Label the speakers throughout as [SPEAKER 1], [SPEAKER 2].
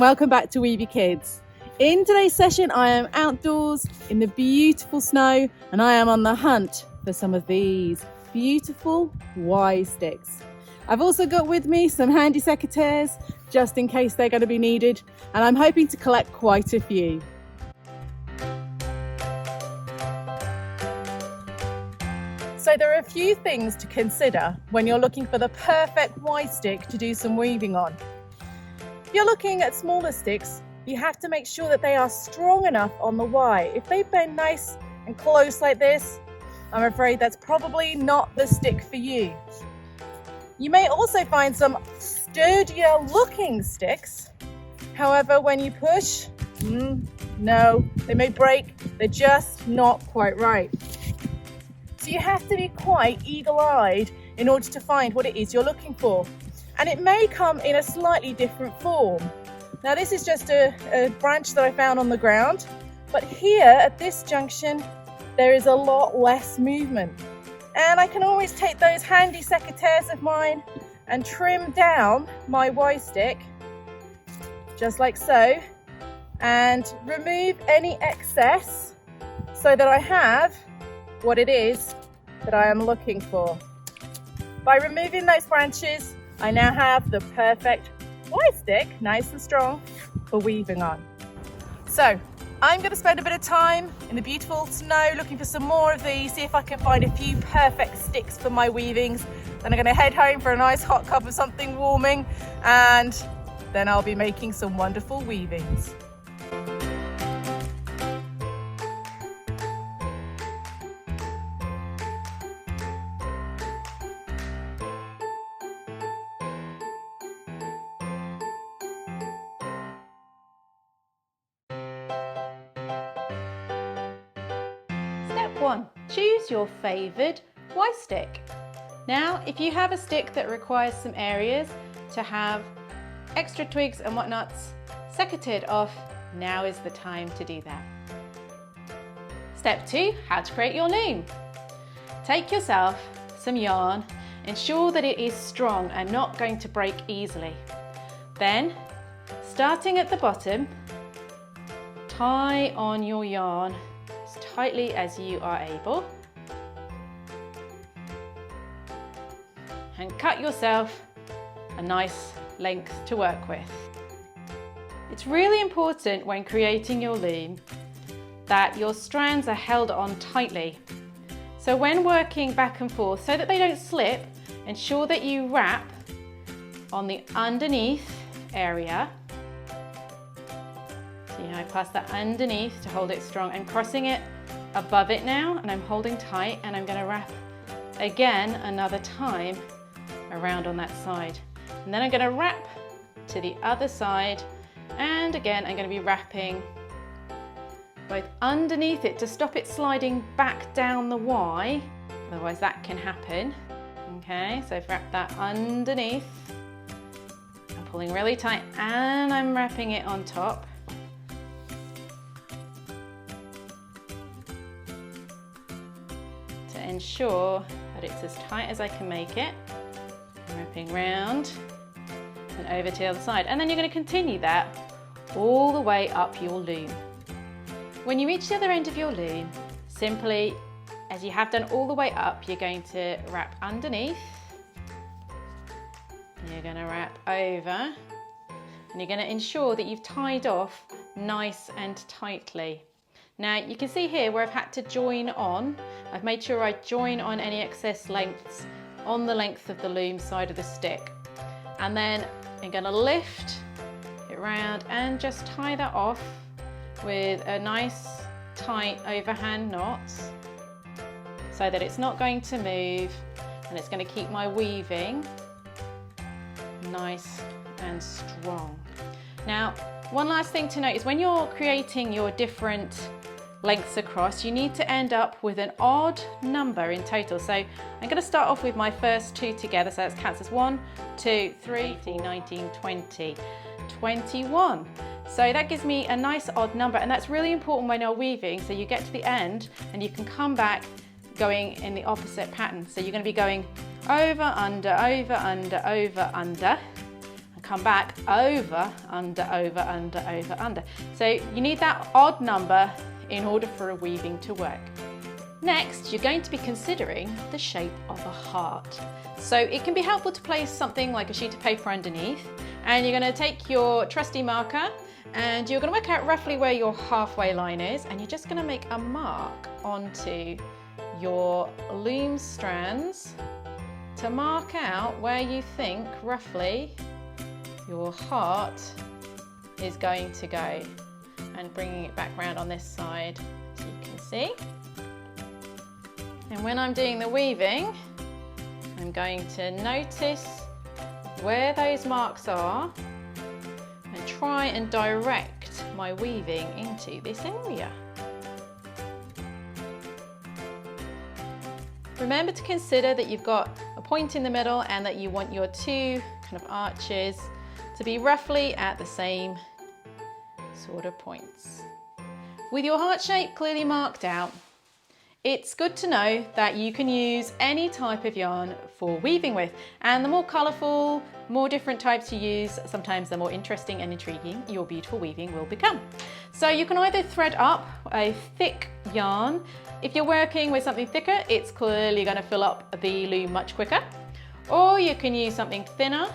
[SPEAKER 1] welcome back to Weavy Kids. In today's session I am outdoors in the beautiful snow and I am on the hunt for some of these beautiful Y sticks. I've also got with me some handy secateurs just in case they're going to be needed, and I'm hoping to collect quite a few. So there are a few things to consider when you're looking for the perfect Y stick to do some weaving on. If you're looking at smaller sticks, you have to make sure that they are strong enough on the Y. If they bend nice and close like this, I'm afraid that's probably not the stick for you. You may also find some sturdier looking sticks. However, when you push, no, they may break. They're just not quite right. So you have to be quite eagle-eyed in order to find what it is you're looking for. And it may come in a slightly different form. Now this is just a branch that I found on the ground, but here at this junction, there is a lot less movement. And I can always take those handy secateurs of mine and trim down my Y stick, just like so, and remove any excess so that I have what it is that I am looking for. By removing those branches, I now have the perfect Y stick, nice and strong, for weaving on. So I'm going to spend a bit of time in the beautiful snow looking for some more of these, see if I can find a few perfect sticks for my weavings. Then I'm going to head home for a nice hot cup of something warming, and then I'll be making some wonderful weavings.
[SPEAKER 2] Step 1. Choose your favoured Y stick. Now, if you have a stick that requires some areas to have extra twigs and whatnots secateured off, now is the time to do that. Step 2. How to create your loom. Take yourself some yarn, ensure that it is strong and not going to break easily. Then, starting at the bottom, tie on your yarn as tightly as you are able and cut yourself a nice length to work with. It's really important when creating your loom that your strands are held on tightly. So when working back and forth, so that they don't slip, ensure that you wrap on the underneath area. I pass that underneath to hold it strong. I'm crossing it above it now and I'm holding tight, and I'm going to wrap again another time around on that side. And then I'm going to wrap to the other side, and again I'm going to be wrapping both underneath it to stop it sliding back down the Y, otherwise that can happen. Okay, so I've wrapped that underneath. I'm pulling really tight and I'm wrapping it on top. Ensure that it's as tight as I can make it. I'm wrapping round and over to the other side, and then you're going to continue that all the way up your loom. When you reach the other end of your loom, simply, as you have done all the way up, you're going to wrap underneath, you're going to wrap over, and you're going to ensure that you've tied off nice and tightly. Now you can see here where I've had to join on. I've made sure I join on any excess lengths on the length of the loom side of the stick. And then I'm going to lift it round and just tie that off with a nice tight overhand knot so that it's not going to move, and it's going to keep my weaving nice and strong. Now, one last thing to note is when you're creating your different lengths across, you need to end up with an odd number in total. So I'm going to start off with my first two together, so that counts as 1, 2, 3, 19, 20, 21. So that gives me a nice odd number, and that's really important when you're weaving, so you get to the end and you can come back going in the opposite pattern. So you're going to be going over, under, over, under, over, under, come back over, under, over, under, over, under. So you need that odd number in order for a weaving to work. Next, you're going to be considering the shape of a heart. So it can be helpful to place something like a sheet of paper underneath, and you're going to take your trusty marker and you're going to work out roughly where your halfway line is, and you're just going to make a mark onto your loom strands to mark out where you think roughly your heart is going to go, and bringing it back round on this side so you can see. And when I'm doing the weaving, I'm going to notice where those marks are and try and direct my weaving into this area. Remember to consider that you've got a point in the middle and that you want your two kind of arches to be roughly at the same sort of points. With your heart shape clearly marked out, it's good to know that you can use any type of yarn for weaving with, and the more colourful, more different types you use, sometimes the more interesting and intriguing your beautiful weaving will become. So you can either thread up a thick yarn. If you're working with something thicker, it's clearly going to fill up the loom much quicker, or you can use something thinner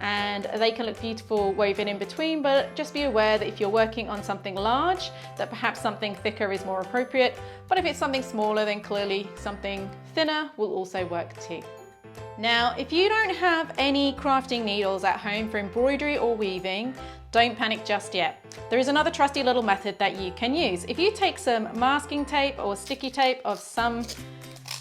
[SPEAKER 2] and they can look beautiful woven in between, but just be aware that if you're working on something large, that perhaps something thicker is more appropriate, but if it's something smaller, then clearly something thinner will also work too. Now, if you don't have any crafting needles at home for embroidery or weaving, don't panic just yet. There is another trusty little method that you can use. If you take some masking tape or sticky tape of some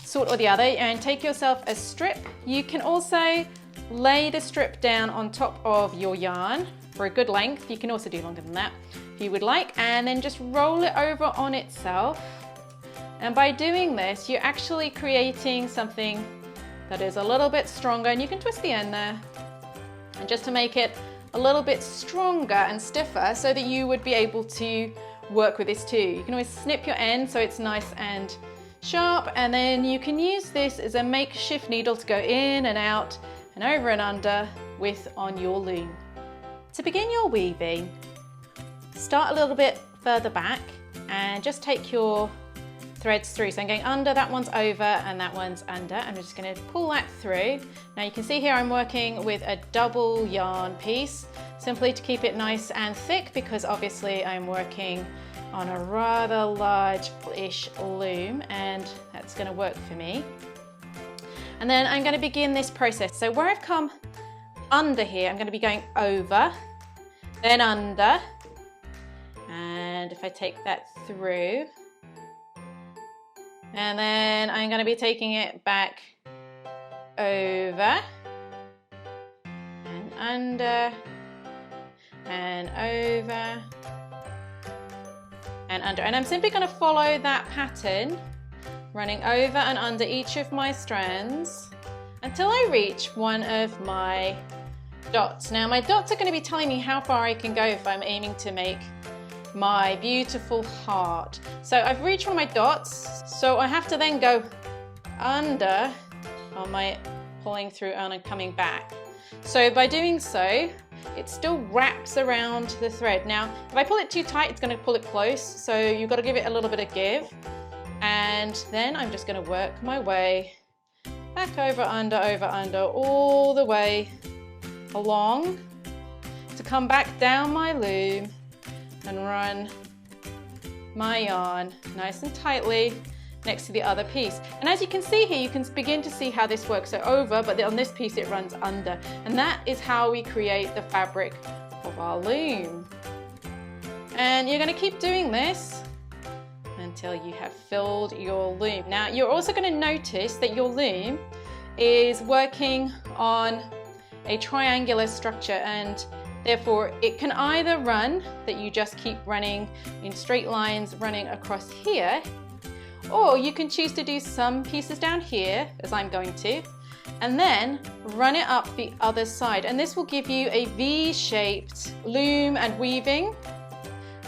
[SPEAKER 2] sort or the other and take yourself a strip, you can also lay the strip down on top of your yarn for a good length. You can also do longer than that if you would like, and then just roll it over on itself. And by doing this, you're actually creating something that is a little bit stronger, and you can twist the end there, and just to make it a little bit stronger and stiffer so that you would be able to work with this too. You can always snip your end so it's nice and sharp, and then you can use this as a makeshift needle to go in and out and over and under with on your loom. To begin your weaving, start a little bit further back and just take your threads through. So I'm going under, that one's over, and that one's under. I'm just going to pull that through. Now you can see here I'm working with a double yarn piece, simply to keep it nice and thick, because obviously I'm working on a rather large-ish loom, and that's going to work for me. And then I'm going to begin this process. So where I've come under here, I'm going to be going over, then under, and if I take that through, and then I'm going to be taking it back over, and under, and over, and under. And I'm simply going to follow that pattern, running over and under each of my strands until I reach one of my dots. Now my dots are going to be telling me how far I can go if I'm aiming to make my beautiful heart. So I've reached one of my dots, so I have to then go under on my pulling through and coming back. So by doing so, it still wraps around the thread. Now if I pull it too tight, it's going to pull it close, so you've got to give it a little bit of give. And then I'm just going to work my way back over, all the way along to come back down my loom and run my yarn nice and tightly next to the other piece. And as you can see here, you can begin to see how this works. So over, but on this piece it runs under. And that is how we create the fabric of our loom. And you're going to keep doing this until you have filled your loom. Now you're also going to notice that your loom is working on a triangular structure, and therefore it can either run, that you just keep running in straight lines running across here, or you can choose to do some pieces down here, as I'm going to, and then run it up the other side, and this will give you a V-shaped loom and weaving.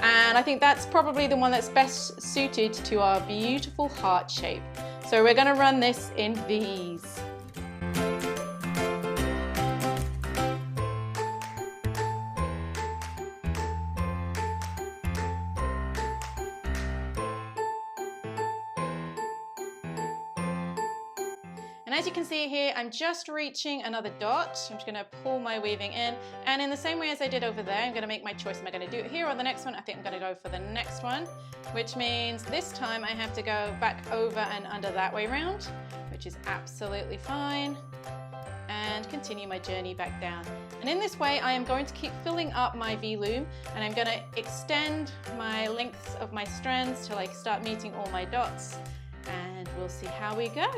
[SPEAKER 2] And I think that's probably the one that's best suited to our beautiful heart shape. So we're going to run this in V's. And as you can see here, I'm just reaching another dot. I'm just gonna pull my weaving in. And in the same way as I did over there, I'm gonna make my choice. Am I gonna do it here or the next one? I think I'm gonna go for the next one, which means this time I have to go back over and under that way round, which is absolutely fine. And continue my journey back down. And in this way, I am going to keep filling up my V-loom, and I'm gonna extend my lengths of my strands till I start meeting all my dots, and we'll see how we go.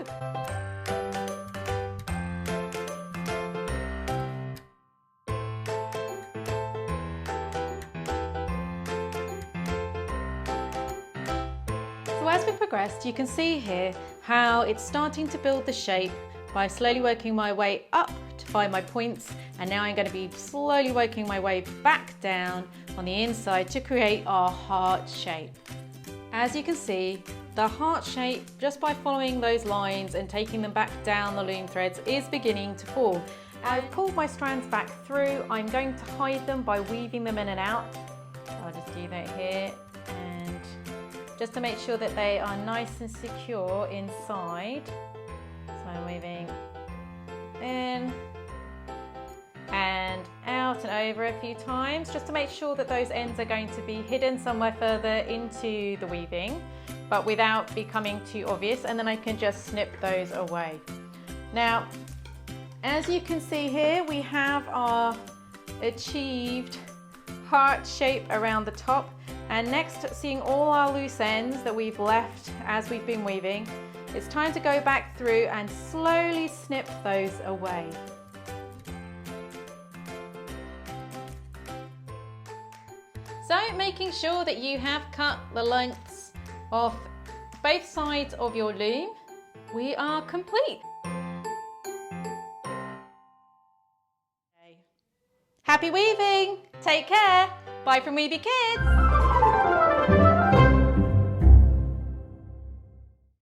[SPEAKER 2] So as we progressed, you can see here how it's starting to build the shape by slowly working my way up to find my points, and now I'm going to be slowly working my way back down on the inside to create our heart shape. As you can see, the heart shape, just by following those lines and taking them back down the loom threads, is beginning to form. I've pulled my strands back through. I'm going to hide them by weaving them in and out. I'll just do that here, and just to make sure that they are nice and secure inside. So I'm weaving in and out and over a few times, just to make sure that those ends are going to be hidden somewhere further into the weaving, but without becoming too obvious, and then I can just snip those away. Now, as you can see here, we have our achieved heart shape around the top, and next, seeing all our loose ends that we've left as we've been weaving, it's time to go back through and slowly snip those away. So making sure that you have cut the lengths off both sides of your loom, we are complete. Happy weaving! Take care! Bye from Weavy Kids!